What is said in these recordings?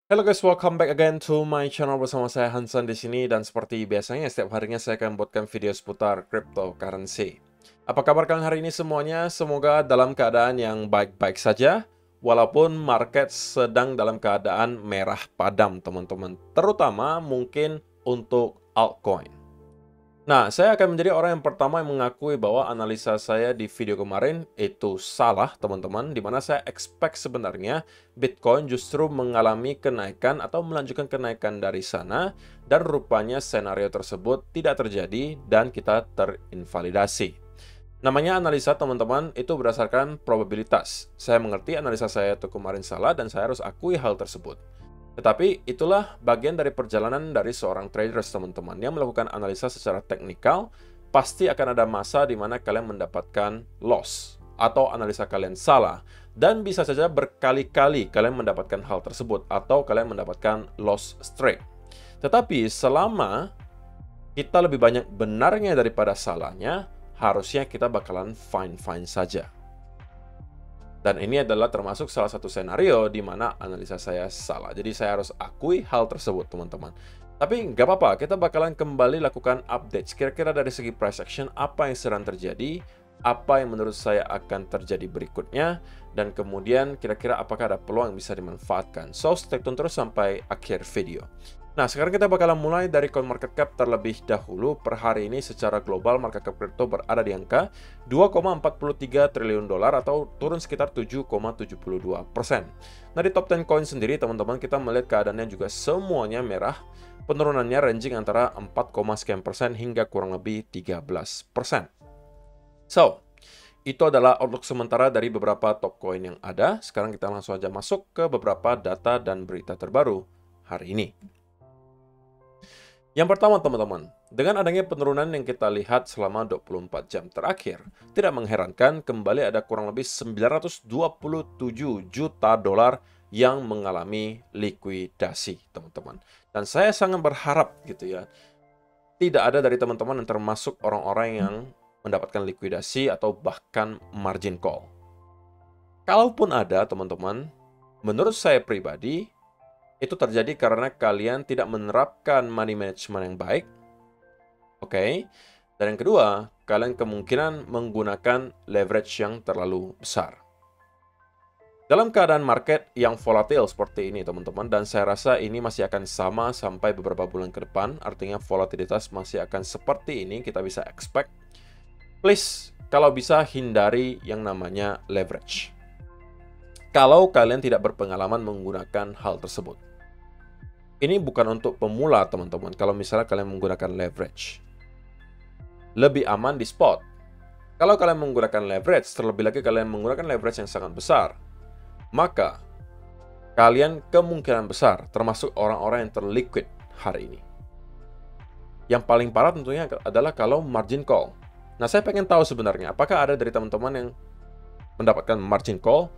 Hello guys, welcome back again to my channel bersama saya Hansan di sini dan seperti biasanya setiap harinya saya akan buatkan video seputar cryptocurrency. Apa kabar kalian hari ini semuanya? Semoga dalam keadaan yang baik-baik saja walaupun market sedang dalam keadaan merah padam teman-teman, terutama mungkin untuk altcoin. Nah, saya akan menjadi orang yang pertama yang mengakui bahwa analisa saya di video kemarin itu salah, teman-teman, di mana saya expect sebenarnya Bitcoin justru mengalami kenaikan atau melanjutkan kenaikan dari sana, dan rupanya skenario tersebut tidak terjadi dan kita terinvalidasi. Namanya analisa, teman-teman, itu berdasarkan probabilitas. Saya mengerti analisa saya itu kemarin salah dan saya harus akui hal tersebut. Tetapi itulah bagian dari perjalanan dari seorang traders, teman-teman, yang melakukan analisa secara teknikal. Pasti akan ada masa di mana kalian mendapatkan loss atau analisa kalian salah, dan bisa saja berkali-kali kalian mendapatkan hal tersebut atau kalian mendapatkan loss streak. Tetapi selama kita lebih banyak benarnya daripada salahnya, harusnya kita bakalan fine-fine saja. Dan ini adalah termasuk salah satu skenario di mana analisa saya salah. Jadi saya harus akui hal tersebut, teman-teman. Tapi nggak apa-apa, kita bakalan kembali lakukan update. Kira-kira dari segi price action, apa yang sedang terjadi, apa yang menurut saya akan terjadi berikutnya, dan kemudian kira-kira apakah ada peluang yang bisa dimanfaatkan. So, stay tune terus sampai akhir video. Nah, sekarang kita bakalan mulai dari CoinMarketCap terlebih dahulu. Per hari ini secara global market cap kripto berada di angka 2,43 triliun dolar atau turun sekitar 7,72%. Nah, di top 10 coin sendiri, teman-teman, kita melihat keadaannya juga semuanya merah. Penurunannya ranging antara 4, sekian% hingga kurang lebih 13%. So, itu adalah outlook sementara dari beberapa top coin yang ada. Sekarang kita langsung aja masuk ke beberapa data dan berita terbaru hari ini. Yang pertama, teman-teman, dengan adanya penurunan yang kita lihat selama 24 jam terakhir, tidak mengherankan kembali ada kurang lebih 927 juta dolar yang mengalami likuidasi, teman-teman. Dan saya sangat berharap gitu ya, tidak ada dari teman-teman yang termasuk orang-orang yang mendapatkan likuidasi atau bahkan margin call. Kalaupun ada, teman-teman, menurut saya pribadi, itu terjadi karena kalian tidak menerapkan money management yang baik. Oke. Dan yang kedua, kalian kemungkinan menggunakan leverage yang terlalu besar. Dalam keadaan market yang volatil seperti ini, teman-teman, dan saya rasa ini masih akan sama sampai beberapa bulan ke depan, artinya volatilitas masih akan seperti ini, kita bisa expect. Please, kalau bisa hindari yang namanya leverage. Kalau kalian tidak berpengalaman menggunakan hal tersebut. Ini bukan untuk pemula, teman-teman. Kalau misalnya kalian menggunakan leverage, lebih aman di spot. Kalau kalian menggunakan leverage, terlebih lagi kalian menggunakan leverage yang sangat besar, maka kalian kemungkinan besar termasuk orang-orang yang terliquid hari ini. Yang paling parah tentunya adalah kalau margin call. Nah, saya pengen tahu sebenarnya, apakah ada dari teman-teman yang mendapatkan margin call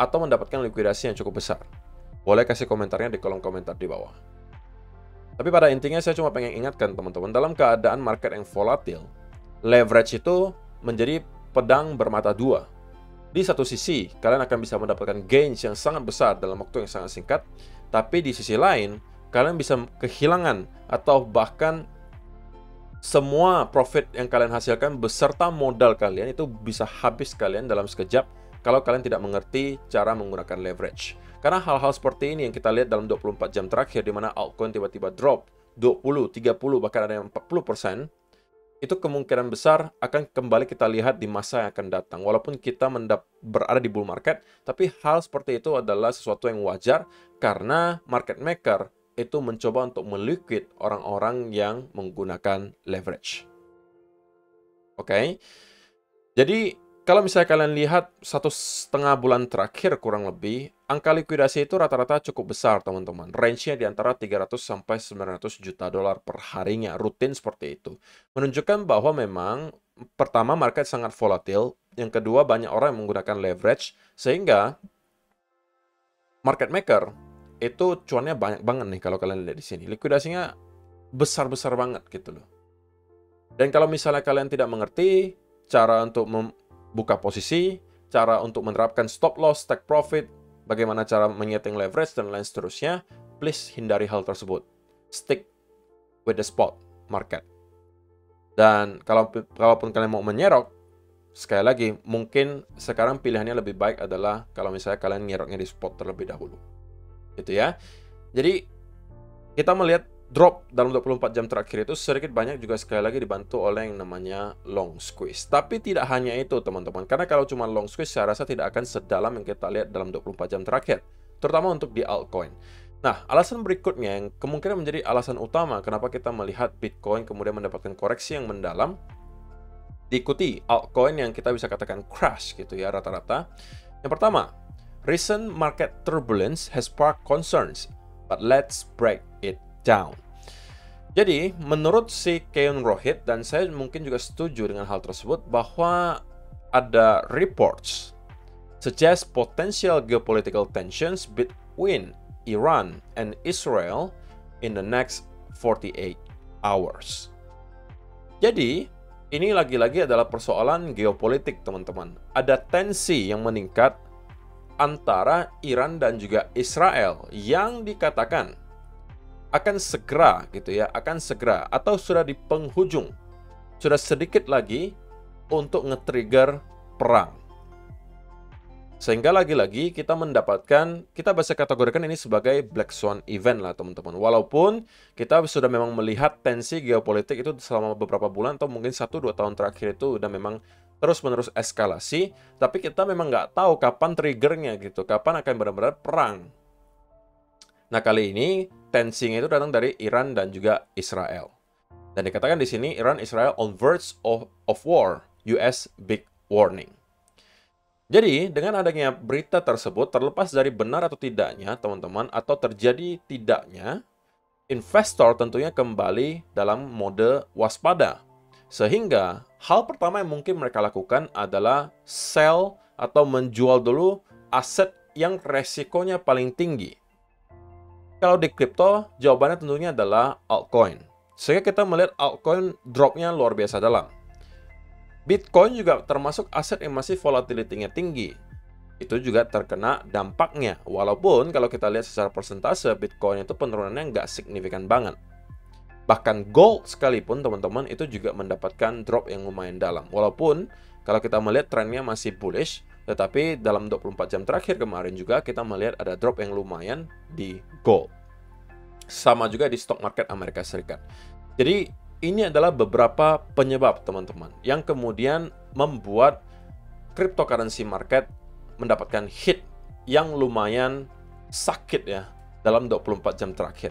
atau mendapatkan likuidasi yang cukup besar? Boleh kasih komentarnya di kolom komentar di bawah. Tapi pada intinya saya cuma pengen ingatkan teman-teman, dalam keadaan market yang volatil, leverage itu menjadi pedang bermata dua. Di satu sisi, kalian akan bisa mendapatkan gains yang sangat besar dalam waktu yang sangat singkat, tapi di sisi lain, kalian bisa kehilangan atau bahkan semua profit yang kalian hasilkan beserta modal kalian itu bisa habis kalian dalam sekejap kalau kalian tidak mengerti cara menggunakan leverage. Karena hal-hal seperti ini yang kita lihat dalam 24 jam terakhir, di mana altcoin tiba-tiba drop 20, 30, bahkan ada yang 40%, itu kemungkinan besar akan kembali kita lihat di masa yang akan datang. Walaupun kita berada di bull market, tapi hal seperti itu adalah sesuatu yang wajar karena market maker itu mencoba untuk meliquid orang-orang yang menggunakan leverage. Oke? Jadi, kalau misalnya kalian lihat 1,5 bulan terakhir kurang lebih, angka likuidasi itu rata-rata cukup besar, teman-teman. Range-nya di antara 300 sampai 900 juta dolar per harinya, rutin seperti itu. Menunjukkan bahwa memang, pertama, market sangat volatil. Yang kedua, banyak orang yang menggunakan leverage, sehingga market maker itu cuannya banyak banget nih kalau kalian lihat di sini. Likuidasinya besar-besar banget gitu loh. Dan kalau misalnya kalian tidak mengerti cara untuk buka posisi, cara untuk menerapkan stop loss, take profit, bagaimana cara menyeting leverage, dan lain seterusnya, please hindari hal tersebut. Stick with the spot market. Dan kalaupun kalian mau menyerok, sekali lagi, mungkin sekarang pilihannya lebih baik adalah kalau misalnya kalian nyeroknya di spot terlebih dahulu. Gitu ya. Jadi, kita melihat drop dalam 24 jam terakhir itu sedikit banyak juga sekali lagi dibantu oleh yang namanya long squeeze. Tapi tidak hanya itu teman-teman, karena kalau cuma long squeeze saya rasa tidak akan sedalam yang kita lihat dalam 24 jam terakhir, terutama untuk di altcoin. Nah, alasan berikutnya yang kemungkinan menjadi alasan utama kenapa kita melihat Bitcoin kemudian mendapatkan koreksi yang mendalam, diikuti altcoin yang kita bisa katakan crash gitu ya rata-rata. Yang pertama, recent market turbulence has sparked concerns, but let's break it down. Jadi, menurut si Keun Rohit, dan saya mungkin juga setuju dengan hal tersebut, bahwa ada reports suggest potential geopolitical tensions between Iran and Israel in the next 48 hours. Jadi, ini lagi-lagi adalah persoalan geopolitik, teman-teman. Ada tensi yang meningkat antara Iran dan juga Israel yang dikatakan akan segera gitu ya, akan segera atau sudah di penghujung. Sudah sedikit lagi untuk nge-trigger perang. Sehingga lagi-lagi kita mendapatkan, kita bisa kategorikan ini sebagai black swan event lah teman-teman. Walaupun kita sudah memang melihat tensi geopolitik itu selama beberapa bulan atau mungkin 1-2 tahun terakhir itu udah memang terus-menerus eskalasi, tapi kita memang nggak tahu kapan triggernya gitu, kapan akan benar-benar perang. Nah, kali ini tensinya itu datang dari Iran dan juga Israel. Dan dikatakan di sini Iran Israel on verge of war, US big warning. Jadi, dengan adanya berita tersebut, terlepas dari benar atau tidaknya, teman-teman, atau terjadi tidaknya, investor tentunya kembali dalam mode waspada. Sehingga, hal pertama yang mungkin mereka lakukan adalah sell atau menjual dulu aset yang resikonya paling tinggi. Kalau di kripto, jawabannya tentunya adalah altcoin. Sehingga kita melihat altcoin dropnya luar biasa dalam. Bitcoin juga termasuk aset yang masih volatility-nya tinggi. Itu juga terkena dampaknya. Walaupun kalau kita lihat secara persentase, Bitcoin itu penurunannya nggak signifikan banget. Bahkan gold sekalipun, teman-teman, itu juga mendapatkan drop yang lumayan dalam. Walaupun kalau kita melihat trennya masih bullish, tetapi dalam 24 jam terakhir kemarin juga kita melihat ada drop yang lumayan di gold. Sama juga di stock market Amerika Serikat. Jadi ini adalah beberapa penyebab teman-teman yang kemudian membuat cryptocurrency market mendapatkan hit yang lumayan sakit ya dalam 24 jam terakhir.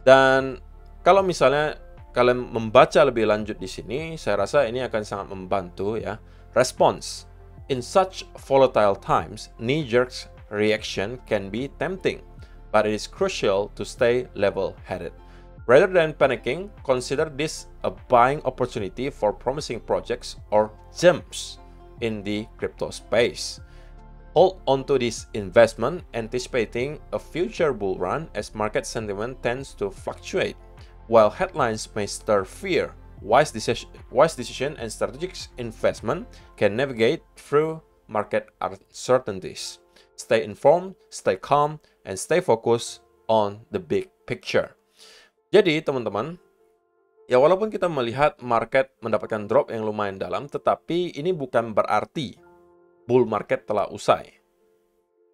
Dan kalau misalnya kalian membaca lebih lanjut di sini, saya rasa ini akan sangat membantu ya. Response. In such volatile times, knee-jerk reaction can be tempting, but it is crucial to stay level-headed. Rather than panicking, consider this a buying opportunity for promising projects or gems in the crypto space. Hold onto this investment, anticipating a future bull run as market sentiment tends to fluctuate. While headlines may stir fear, wise decision and strategic investment can navigate through market uncertainties. Stay informed, stay calm, and stay focused on the big picture. Jadi, teman-teman, ya walaupun kita melihat market mendapatkan drop yang lumayan dalam, tetapi ini bukan berarti bull market telah usai.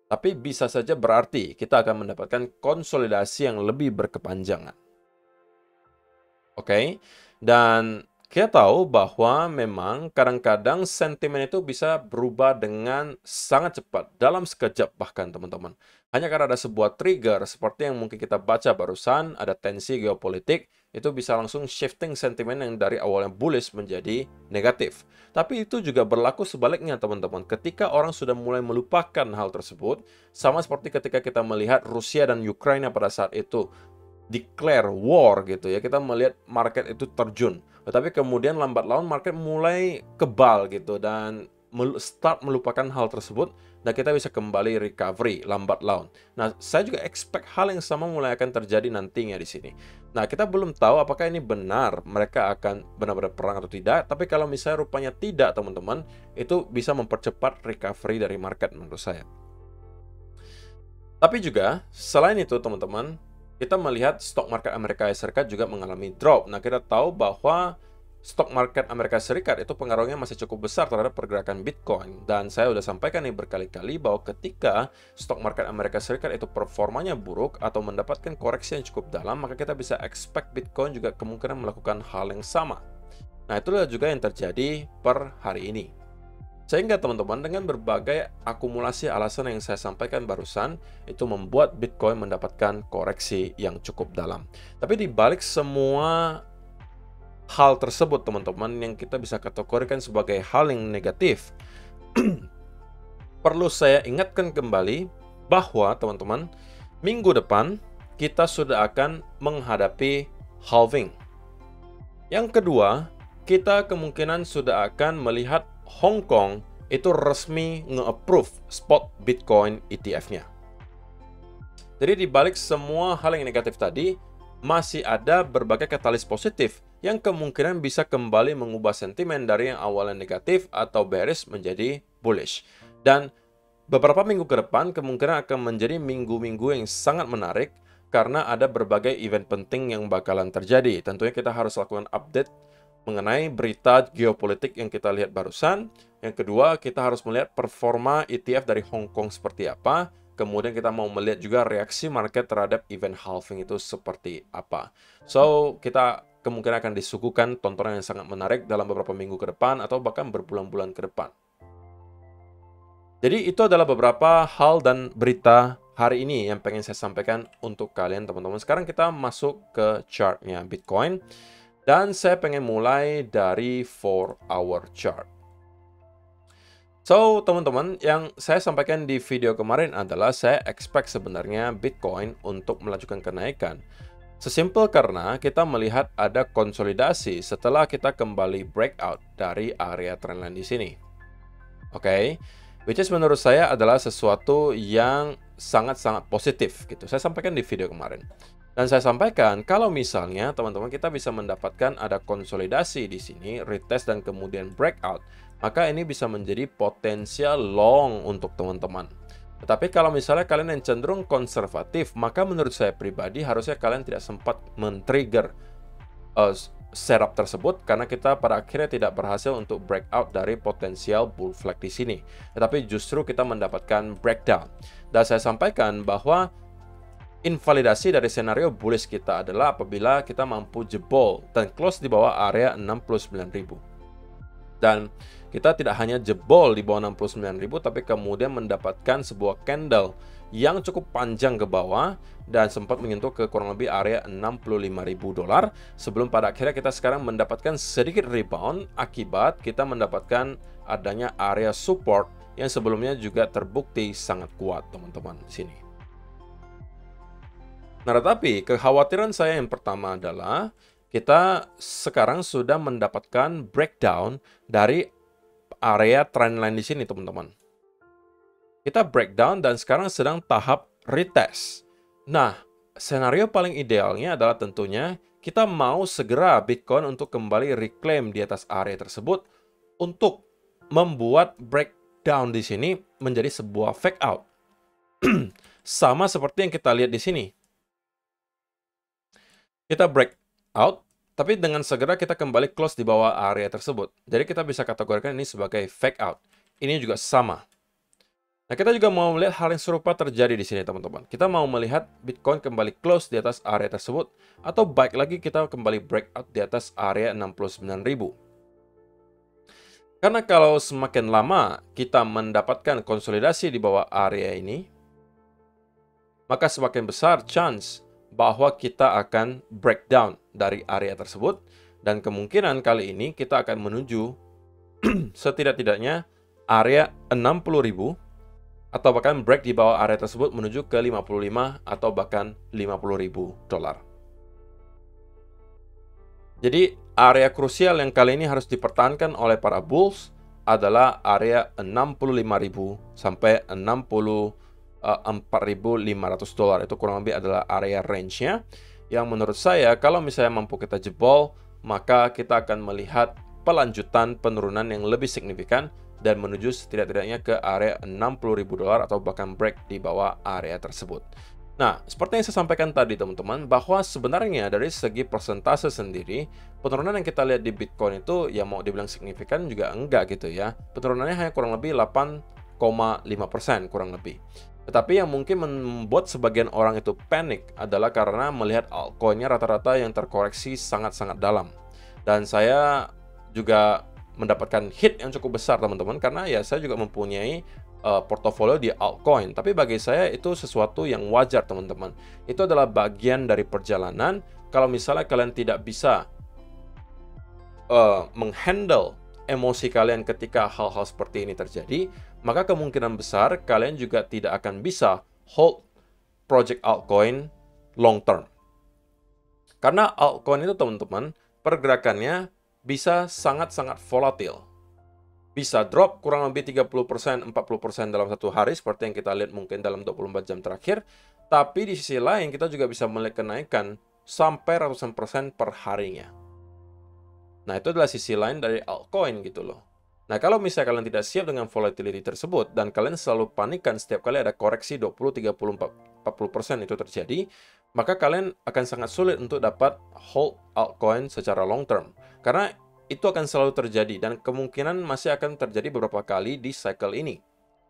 Tapi bisa saja berarti kita akan mendapatkan konsolidasi yang lebih berkepanjangan. Oke, dan kita tahu bahwa memang kadang-kadang sentimen itu bisa berubah dengan sangat cepat, dalam sekejap bahkan teman-teman. Hanya karena ada sebuah trigger, seperti yang mungkin kita baca barusan, ada tensi geopolitik, itu bisa langsung shifting sentimen yang dari awalnya bullish menjadi negatif. Tapi itu juga berlaku sebaliknya teman-teman. Ketika orang sudah mulai melupakan hal tersebut, sama seperti ketika kita melihat Rusia dan Ukraina pada saat itu, declare war gitu ya, kita melihat market itu terjun, tetapi kemudian lambat laun market mulai kebal gitu dan start melupakan hal tersebut dan kita bisa kembali recovery lambat laun. Nah, saya juga expect hal yang sama mulai akan terjadi nantinya di sini. Nah, kita belum tahu apakah ini benar mereka akan benar-benar perang atau tidak, tapi kalau misalnya rupanya tidak teman-teman, itu bisa mempercepat recovery dari market menurut saya. Tapi juga, selain itu teman-teman, kita melihat stok market Amerika Serikat juga mengalami drop. Nah, kita tahu bahwa stok market Amerika Serikat itu pengaruhnya masih cukup besar terhadap pergerakan Bitcoin. Dan saya sudah sampaikan nih berkali-kali bahwa ketika stok market Amerika Serikat itu performanya buruk atau mendapatkan koreksi yang cukup dalam, maka kita bisa expect Bitcoin juga kemungkinan melakukan hal yang sama. Nah, itulah juga yang terjadi per hari ini. Sehingga teman-teman, dengan berbagai akumulasi alasan yang saya sampaikan barusan, itu membuat Bitcoin mendapatkan koreksi yang cukup dalam. Tapi di balik semua hal tersebut teman-teman, yang kita bisa kategorikan sebagai hal yang negatif, perlu saya ingatkan kembali bahwa teman-teman, minggu depan kita sudah akan menghadapi halving. Yang kedua, kita kemungkinan sudah akan melihat Hong Kong itu resmi nge-approve spot Bitcoin ETF-nya. Jadi di balik semua hal yang negatif tadi, masih ada berbagai katalis positif yang kemungkinan bisa kembali mengubah sentimen dari yang awalnya negatif atau bearish menjadi bullish. Dan beberapa minggu ke depan kemungkinan akan menjadi minggu-minggu yang sangat menarik karena ada berbagai event penting yang bakalan terjadi. Tentunya kita harus lakukan update mengenai berita geopolitik yang kita lihat barusan. Yang kedua, kita harus melihat performa ETF dari Hong Kong seperti apa. Kemudian kita mau melihat juga reaksi market terhadap event halving itu seperti apa. So, kita kemungkinan akan disuguhkan tontonan yang sangat menarik dalam beberapa minggu ke depan atau bahkan berbulan-bulan ke depan. Jadi itu adalah beberapa hal dan berita hari ini yang pengen saya sampaikan untuk kalian teman-teman. Sekarang kita masuk ke chartnya Bitcoin. Dan saya pengen mulai dari 4-hour chart. So, teman-teman, yang saya sampaikan di video kemarin adalah saya expect sebenarnya Bitcoin untuk melanjutkan kenaikan. Sesimpel karena kita melihat ada konsolidasi setelah kita kembali breakout dari area trendline di sini. Oke, which is menurut saya adalah sesuatu yang sangat-sangat positif gitu. Saya sampaikan di video kemarin. Dan saya sampaikan, kalau misalnya teman-teman kita bisa mendapatkan ada konsolidasi di sini, retest dan kemudian breakout, maka ini bisa menjadi potensial long untuk teman-teman. Tetapi kalau misalnya kalian yang cenderung konservatif, maka menurut saya pribadi harusnya kalian tidak sempat men-trigger setup tersebut karena kita pada akhirnya tidak berhasil untuk breakout dari potensial bull flag di sini. Tetapi justru kita mendapatkan breakdown. Dan saya sampaikan bahwa invalidasi dari senario bullish kita adalah apabila kita mampu jebol dan close di bawah area 69.000. Dan kita tidak hanya jebol di bawah 69.000, tapi kemudian mendapatkan sebuah candle yang cukup panjang ke bawah dan sempat menyentuh ke kurang lebih area $65.000 sebelum pada akhirnya kita sekarang mendapatkan sedikit rebound akibat kita mendapatkan adanya area support yang sebelumnya juga terbukti sangat kuat teman-teman di sini. Nah, tetapi kekhawatiran saya yang pertama adalah kita sekarang sudah mendapatkan breakdown dari area trendline di sini, teman-teman. Kita breakdown dan sekarang sedang tahap retest. Nah, senario paling idealnya adalah tentunya kita mau segera Bitcoin untuk kembali reclaim di atas area tersebut untuk membuat breakdown di sini menjadi sebuah fake out. Sama seperti yang kita lihat di sini. Kita break out, tapi dengan segera kita kembali close di bawah area tersebut. Jadi kita bisa kategorikan ini sebagai fake out. Ini juga sama. Nah, kita juga mau melihat hal yang serupa terjadi di sini, teman-teman. Kita mau melihat Bitcoin kembali close di atas area tersebut, atau baik lagi kita kembali breakout di atas area 69.000. Karena kalau semakin lama kita mendapatkan konsolidasi di bawah area ini, maka semakin besar chance bahwa kita akan breakdown dari area tersebut dan kemungkinan kali ini kita akan menuju setidak-tidaknya area 60.000 atau bahkan break di bawah area tersebut menuju ke 55 atau bahkan $50.000. Jadi area krusial yang kali ini harus dipertahankan oleh para bulls adalah area 65.000 sampai 4.500 $. Itu kurang lebih adalah area range-nya yang menurut saya kalau misalnya mampu kita jebol, maka kita akan melihat pelanjutan penurunan yang lebih signifikan dan menuju setidak-tidaknya ke area $60.000 atau bahkan break di bawah area tersebut. Nah, seperti yang saya sampaikan tadi teman-teman, bahwa sebenarnya dari segi persentase sendiri, penurunan yang kita lihat di Bitcoin itu ya mau dibilang signifikan juga enggak gitu ya. Penurunannya hanya kurang lebih 8,5% kurang lebih. Tetapi yang mungkin membuat sebagian orang itu panik adalah karena melihat altcoin-nya rata-rata yang terkoreksi sangat-sangat dalam. Dan saya juga mendapatkan hit yang cukup besar teman-teman, karena ya saya juga mempunyai portofolio di altcoin. Tapi bagi saya itu sesuatu yang wajar teman-teman. Itu adalah bagian dari perjalanan. Kalau misalnya kalian tidak bisa menghandle emosi kalian ketika hal-hal seperti ini terjadi, maka kemungkinan besar kalian juga tidak akan bisa hold project altcoin long term. Karena altcoin itu teman-teman, pergerakannya bisa sangat-sangat volatil. Bisa drop kurang lebih 30%, 40% dalam satu hari, seperti yang kita lihat mungkin dalam 24 jam terakhir. Tapi di sisi lain, kita juga bisa melihat kenaikan sampai ratusan persen per harinya. Nah, itu adalah sisi lain dari altcoin gitu loh. Nah, kalau misalnya kalian tidak siap dengan volatility tersebut, dan kalian selalu panikan setiap kali ada koreksi 20, 30, 40% itu terjadi, maka kalian akan sangat sulit untuk dapat hold altcoin secara long term. Karena itu akan selalu terjadi dan kemungkinan masih akan terjadi beberapa kali di cycle ini.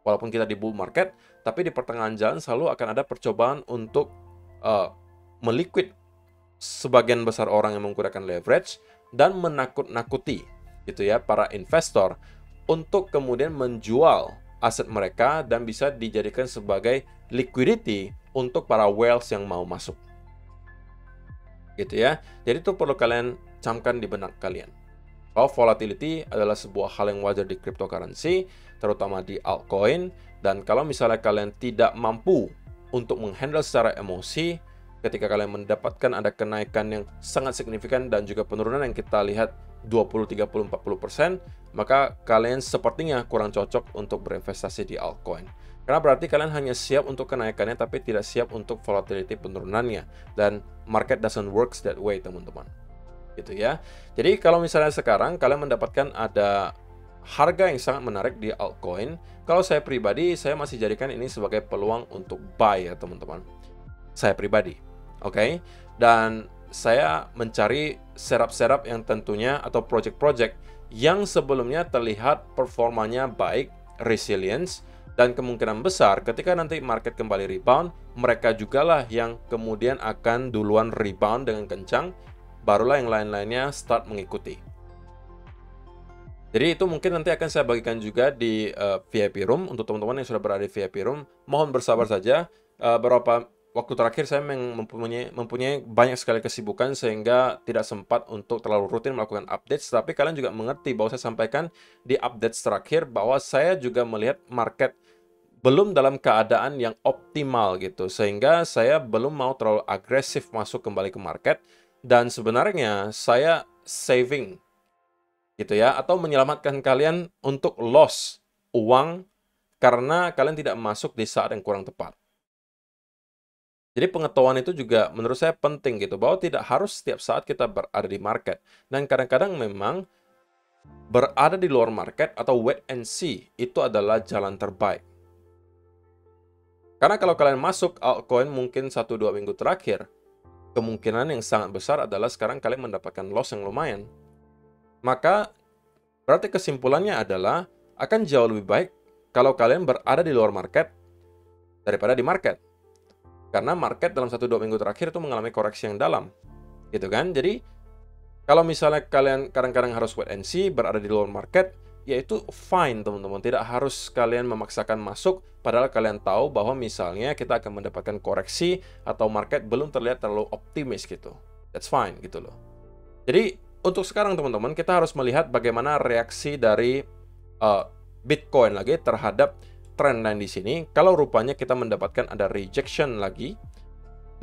Walaupun kita di bull market, tapi di pertengahan jalan selalu akan ada percobaan untuk meliquid sebagian besar orang yang menggunakan leverage dan menakut-nakuti gitu ya para investor untuk kemudian menjual aset mereka dan bisa dijadikan sebagai liquidity untuk para whales yang mau masuk. Gitu ya. Jadi itu perlu kalian camkan di benak kalian. Bahwa volatility adalah sebuah hal yang wajar di cryptocurrency, terutama di altcoin. Dan kalau misalnya kalian tidak mampu untuk menghandle secara emosi, ketika kalian mendapatkan ada kenaikan yang sangat signifikan dan juga penurunan yang kita lihat 20, 30, 40%, maka kalian sepertinya kurang cocok untuk berinvestasi di altcoin. Karena berarti kalian hanya siap untuk kenaikannya, tapi tidak siap untuk volatility penurunannya. Dan market doesn't work that way, teman-teman. Gitu ya. Jadi kalau misalnya sekarang kalian mendapatkan ada harga yang sangat menarik di altcoin, kalau saya pribadi saya masih jadikan ini sebagai peluang untuk buy ya teman-teman. Saya pribadi, oke? Dan saya mencari setup-setup yang tentunya atau project-project yang sebelumnya terlihat performanya baik, resilience, dan kemungkinan besar ketika nanti market kembali rebound, mereka jugalah yang kemudian akan duluan rebound dengan kencang, barulah yang lain-lainnya start mengikuti. Jadi itu mungkin nanti akan saya bagikan juga di VIP Room. Untuk teman-teman yang sudah berada di VIP Room, mohon bersabar saja. Beberapa waktu terakhir saya mempunyai banyak sekali kesibukan sehingga tidak sempat untuk terlalu rutin melakukan updates. Tapi kalian juga mengerti bahwa saya sampaikan di updates terakhir bahwa saya juga melihat market belum dalam keadaan yang optimal gitu. Sehingga saya belum mau terlalu agresif masuk kembali ke market. Dan sebenarnya saya saving gitu ya, atau menyelamatkan kalian untuk loss uang karena kalian tidak masuk di saat yang kurang tepat. Jadi pengetahuan itu juga menurut saya penting gitu, bahwa tidak harus setiap saat kita berada di market. Dan kadang-kadang memang berada di luar market atau wait and see itu adalah jalan terbaik. Karena kalau kalian masuk altcoin mungkin 1-2 minggu terakhir, kemungkinan yang sangat besar adalah sekarang kalian mendapatkan loss yang lumayan. Maka berarti kesimpulannya adalah akan jauh lebih baik kalau kalian berada di luar market daripada di market. Karena market dalam 1-2 minggu terakhir itu mengalami koreksi yang dalam. Gitu kan? Jadi kalau misalnya kalian kadang-kadang harus wait and see, berada di luar market, ya itu fine teman-teman. Tidak harus kalian memaksakan masuk, padahal kalian tahu bahwa misalnya kita akan mendapatkan koreksi atau market belum terlihat terlalu optimis gitu. That's fine gitu loh. Jadi untuk sekarang teman-teman, kita harus melihat bagaimana reaksi dari Bitcoin lagi terhadap trendline di sini. Kalau rupanya kita mendapatkan ada rejection lagi,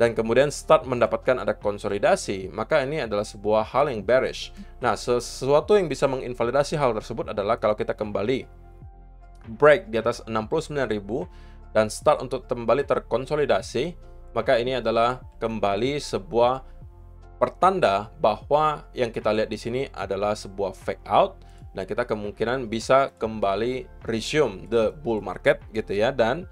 dan kemudian start mendapatkan ada konsolidasi, maka ini adalah sebuah hal yang bearish. Nah, sesuatu yang bisa menginvalidasi hal tersebut adalah kalau kita kembali break di atas 69.000 dan start untuk kembali terkonsolidasi, maka ini adalah kembali sebuah pertanda bahwa yang kita lihat di sini adalah sebuah fake out dan kita kemungkinan bisa kembali resume the bull market gitu ya, dan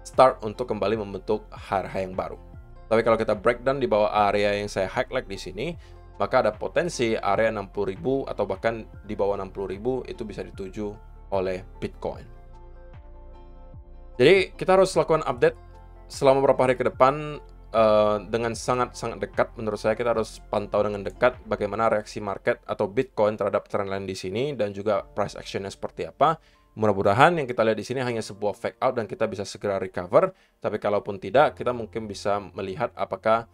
start untuk kembali membentuk high yang baru. Tapi kalau kita breakdown di bawah area yang saya highlight di sini, maka ada potensi area 60.000 atau bahkan di bawah 60.000 itu bisa dituju oleh Bitcoin. Jadi kita harus lakukan update selama beberapa hari ke depan dengan sangat-sangat dekat. Menurut saya kita harus pantau dengan dekat bagaimana reaksi market atau Bitcoin terhadap trendline di sini dan juga price actionnya seperti apa. Mudah-mudahan yang kita lihat di sini hanya sebuah fake out dan kita bisa segera recover. Tapi kalaupun tidak, kita mungkin bisa melihat apakah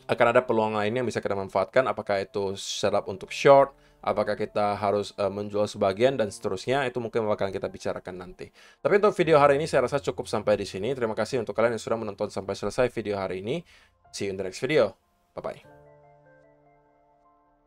akan ada peluang lainnya yang bisa kita manfaatkan. Apakah itu setup untuk short, apakah kita harus menjual sebagian, dan seterusnya. Itu mungkin bakalan kita bicarakan nanti. Tapi untuk video hari ini saya rasa cukup sampai di sini. Terima kasih untuk kalian yang sudah menonton sampai selesai video hari ini. See you in the next video. Bye-bye.